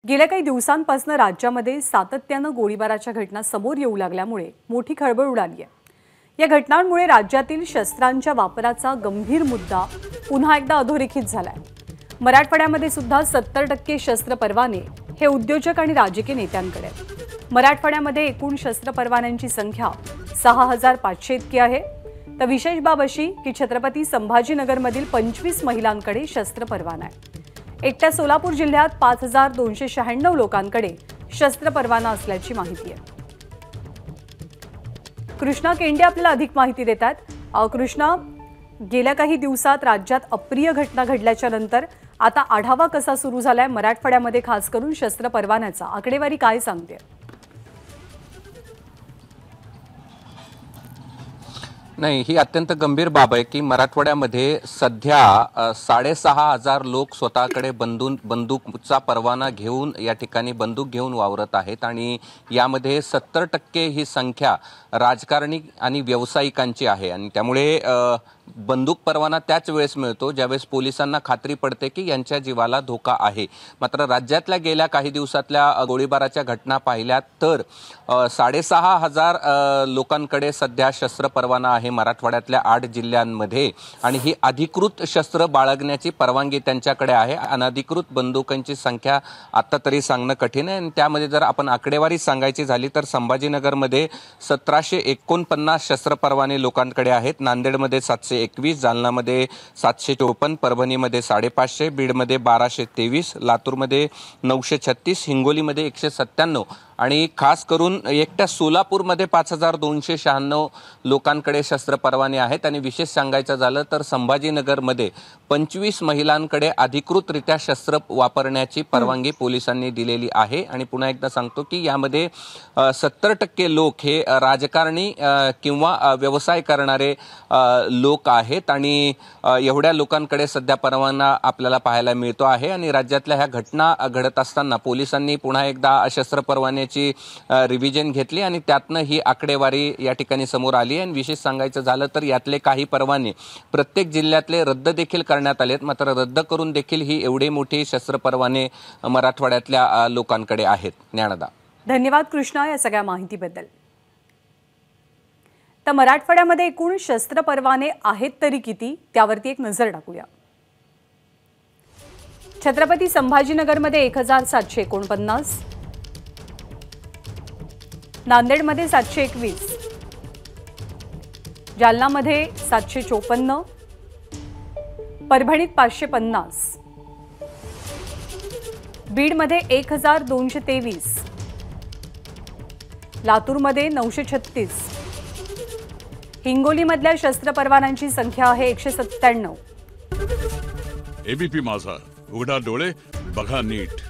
गेल्या काही दिवसांपासून राज्यामध्ये सातत्याने गोळीबाराच्या घटना समोर येऊ लागल्यामुळे मोठी खळबळ उडाली आहे। या घटनांमुळे राज्यातील शस्त्रांच्या वापराचा गंभीर मुद्दा पुन्हा एकदा अधोरेखित झालाय। मराठवाड्यामध्ये सुद्धा 70% शस्त्र परवाने हे उद्योजक आणि राजकीय नेत्यांकडे आहेत। मराठवाड्यामध्ये एकूण शस्त्र परवान्यांची संख्या 6500 इतकी आहे। तर विशेष बाब अशी की छत्रपती संभाजीनगरमधील 25 महिलांकडे शस्त्र परवाना आहे। एकट्या सोलापूर जिल्ह्यात 5296 लोकांकडे शस्त्र परवाना असल्याची माहिती आहे। कृष्णा केंडे आपल्याला अधिक माहिती देतात। कृष्णा, गेल्या काही दिवसात राज्यात अप्रिय घटना घडल्याच्या नंतर आता आढावा कसा सुरू झालाय मराठवाड्यामध्ये, खास करून शस्त्र परवान्याचा आकडेवारी काय सांगते? नाही, ही अत्यंत गंभीर बाब आहे की मराठवाड्यामध्ये सध्या 6500 लोक स्वतःकडे बंदूकचा परवाना घेऊन या ठिकाणी बंदूक घेऊन वावरत आहेत आणि यामध्ये 70% ही संख्या राजकारणी आणि व्यावसायिकांची आहे। आणि त्यामुळे बंदूक परवाना त्याच वेळेस मिळतो ज्यावेळेस पोलिसांना खात्री पडते की यांच्या जीवाला धोका आहे। मात्र राज्यातल्या गेल्या काही दिवसातल्या गोळीबाराच्या घटना पाहिल्या तर 6500 लोकांकडे सध्या शस्त्र परवाना आहे मराठवाड्यातल्या 8 जिल्ह्यांमध्ये आणि ही अधिकृत शस्त्र बाळगण्याची परवानगी त्यांच्याकडे आहे। अनधिकृत बंदुकांची संख्या आता तरी सांगणं कठीण आहे आणि त्यामध्ये जर आपण आकडेवारी सांगायची झाली तर संभाजीनगरमध्ये 1749 शस्त्र परवाने लोकांकडे आहेत, नांदेडमध्ये 721, जालनामध्ये 754, परभणीमध्ये 550, बीडमध्ये 1223, लातूरमध्ये 936, हिंगोलीमध्ये 197 आणि खास करून एकट्या सोलापूरमध्ये 5296 लोकांकडे शस्त्र परवाने आहेत। आणि विशेष सांगायचं झालं तर संभाजीनगरमध्ये 25 महिलांकडे अधिकृतरित्या शस्त्र वापरण्याची परवानगी पोलिसांनी दिलेली आहे। आणि पुन्हा एकदा सांगतो की यामध्ये 70% लोक हे राजकारणी किंवा व्यवसाय करणारे लोक आहेत आणि एवढ्या लोकांकडे सध्या परवाना आपल्याला पाहायला मिळतो आहे। आणि राज्यातल्या ह्या घटना घडत असताना पोलिसांनी पुन्हा एकदा शस्त्र परवाने रिव्हिजन घेतली आणि त्यातनं ही आकडेवारी या ठिकाणी समोर आली। आणि विशेष सांगायचं झालं तर यातले काही परवाने प्रत्येक जिल्ह्यातले रद्द देखील करण्यात आलेत, मात्र रद्द करून देखील ही एवढी मोठी शस्त्र परवाने मराठवाड्यातल्या लोकांकडे आहेत। ज्ञानदा, धन्यवाद कृष्णा या सगळ्या माहितीबद्दल। तर मराठवाड्यामध्ये एकूण शस्त्र परवाने आहेत तरी किती, त्यावरती एक नजर टाकूया। छत्रपती संभाजीनगरमध्ये 1749, नांदेडमध्ये 721, जालनामध्ये 754, परभणीत 550, बीडमध्ये 1223, लातूरमध्ये 936, हिंगोलीमधल्या शस्त्र परवान्यांची संख्या आहे 197। एबीपी माझा, उघडा डोळे बघा नीट।